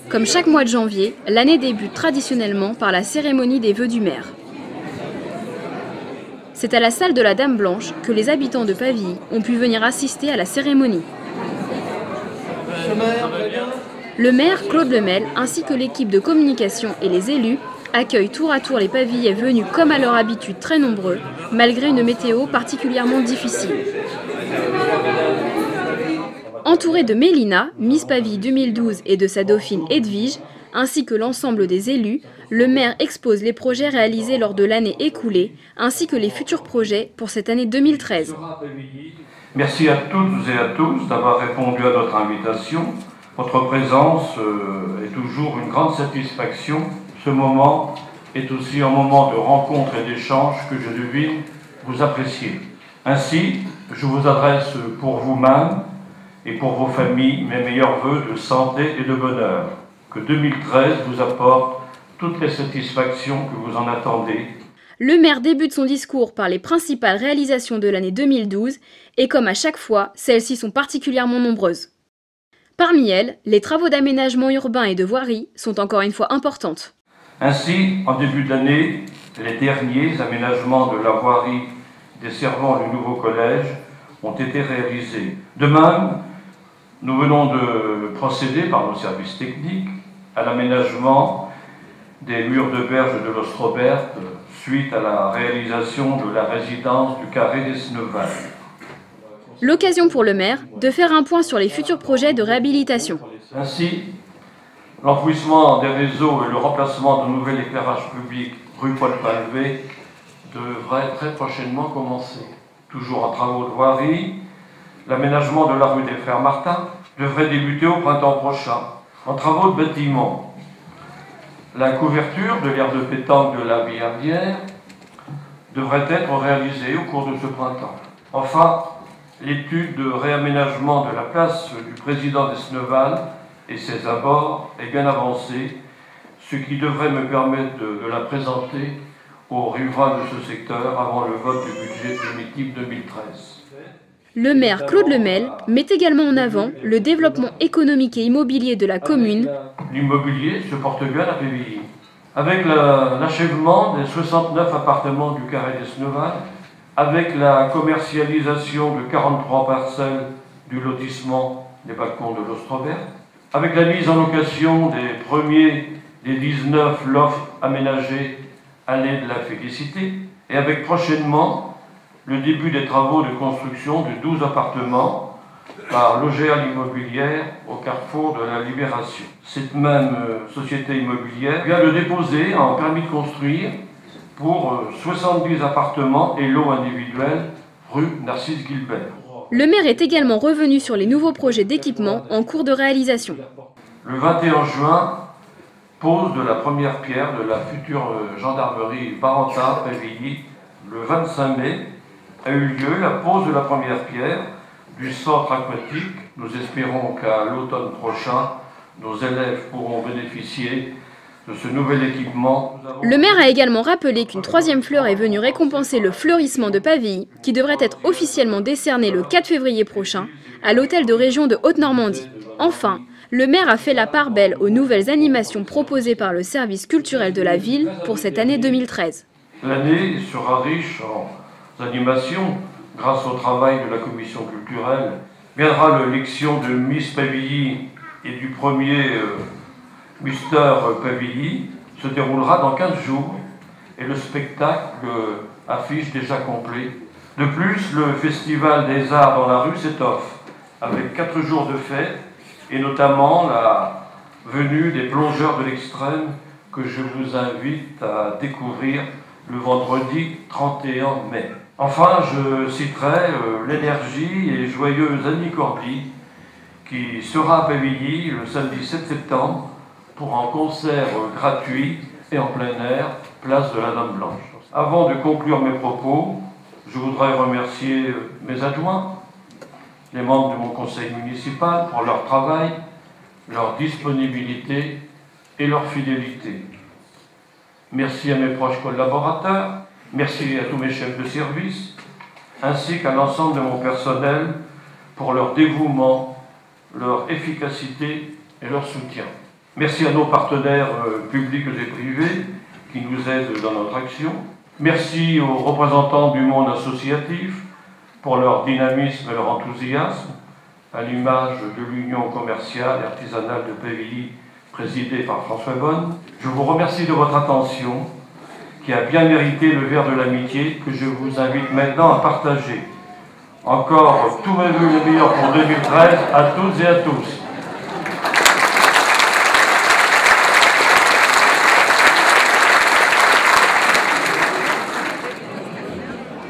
Comme chaque mois de janvier, l'année débute traditionnellement par la cérémonie des vœux du maire. C'est à la salle de la Dame Blanche que les habitants de Pavilly ont pu venir assister à la cérémonie. Le maire, Claude Lemel, ainsi que l'équipe de communication et les élus accueillent tour à tour les Pavillais venus comme à leur habitude très nombreux, malgré une météo particulièrement difficile. Entouré de Mélina, Miss Pavilly 2012 et de sa dauphine Edwige, ainsi que l'ensemble des élus, le maire expose les projets réalisés lors de l'année écoulée, ainsi que les futurs projets pour cette année 2013. Merci à toutes et à tous d'avoir répondu à notre invitation. Votre présence est toujours une grande satisfaction. Ce moment est aussi un moment de rencontre et d'échange que je devine vous apprécier. Ainsi, je vous adresse pour vous-même et pour vos familles mes meilleurs vœux de santé et de bonheur. Que 2013 vous apporte toutes les satisfactions que vous en attendez. Le maire débute son discours par les principales réalisations de l'année 2012 et comme à chaque fois, celles-ci sont particulièrement nombreuses. Parmi elles, les travaux d'aménagement urbain et de voirie sont encore une fois importantes. Ainsi, en début d'année, les derniers aménagements de la voirie desservant le nouveau collège ont été réalisés. De même, nous venons de procéder par nos services techniques à l'aménagement des murs de berge de l'Ostrobert suite à la réalisation de la résidence du Carré d'Esneval. L'occasion pour le maire de faire un point sur les futurs projets de réhabilitation. Ainsi, l'enfouissement des réseaux et le remplacement de nouvel éclairage public rue Paul Palvé devraient très prochainement commencer. Toujours en travaux de voirie, l'aménagement de la rue des Frères Martin devrait débuter au printemps prochain. En travaux de bâtiment, la couverture de l'aire de pétanque de la Billardière devrait être réalisée au cours de ce printemps. Enfin, l'étude de réaménagement de la place du président d'Esneval et ses abords est bien avancée, ce qui devrait me permettre de la présenter aux riverains de ce secteur avant le vote du budget primitif 2013. Le maire Claude Lemel met également en avant le développement économique et immobilier de la commune. L'immobilier se porte bien à Pavilly. Avec l'achèvement des 69 appartements du Carré d'Esneval, avec la commercialisation de 43 parcelles du lotissement des balcons de l'Ostrobert, avec la mise en location des premiers des 19 lofts aménagés allée de la Félicité, et avec prochainement le début des travaux de construction de 12 appartements par l'OGA Immobilière au carrefour de la Libération. Cette même société immobilière vient de déposer un permis de construire pour 70 appartements et lots individuels rue Narcisse Gilbert. Le maire est également revenu sur les nouveaux projets d'équipement en cours de réalisation. Le 21 juin, pose de la première pierre de la future gendarmerie Barentin-Pavilly. Le 25 mai a eu lieu la pose de la première pierre du centre aquatique. Nous espérons qu'à l'automne prochain, nos élèves pourront bénéficier de ce nouvel équipement. Le maire a également rappelé qu'une troisième fleur est venue récompenser le fleurissement de Pavilly, qui devrait être officiellement décerné le 4 février prochain à l'hôtel de région de Haute-Normandie. Enfin, le maire a fait la part belle aux nouvelles animations proposées par le service culturel de la ville pour cette année 2013. L'année sera riche en animations grâce au travail de la commission culturelle. Viendra l'élection de Miss Pavilly et du premier Mister Pavilly se déroulera dans 15 jours et le spectacle affiche déjà complet. De plus, le Festival des Arts dans la rue s'étoffe avec 4 jours de fête et notamment la venue des plongeurs de l'extrême que je vous invite à découvrir le vendredi 31 mai. Enfin, je citerai l'énergie et joyeuse Annie Cordy qui sera à Pavilly le samedi 7 septembre pour un concert gratuit et en plein air, place de la Dame Blanche. Avant de conclure mes propos, je voudrais remercier mes adjoints, les membres de mon conseil municipal pour leur travail, leur disponibilité et leur fidélité. Merci à mes proches collaborateurs, merci à tous mes chefs de service, ainsi qu'à l'ensemble de mon personnel pour leur dévouement, leur efficacité et leur soutien. Merci à nos partenaires publics et privés qui nous aident dans notre action. Merci aux représentants du monde associatif pour leur dynamisme et leur enthousiasme, à l'image de l'Union commerciale et artisanale de Pavilly, présidée par François Bonne. Je vous remercie de votre attention, qui a bien mérité le verre de l'amitié que je vous invite maintenant à partager. Encore tous mes vœux les meilleurs pour 2013 à toutes et à tous.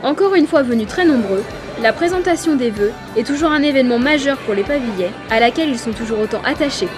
Encore une fois venus très nombreux, la présentation des vœux est toujours un événement majeur pour les Pavillais, à laquelle ils sont toujours autant attachés.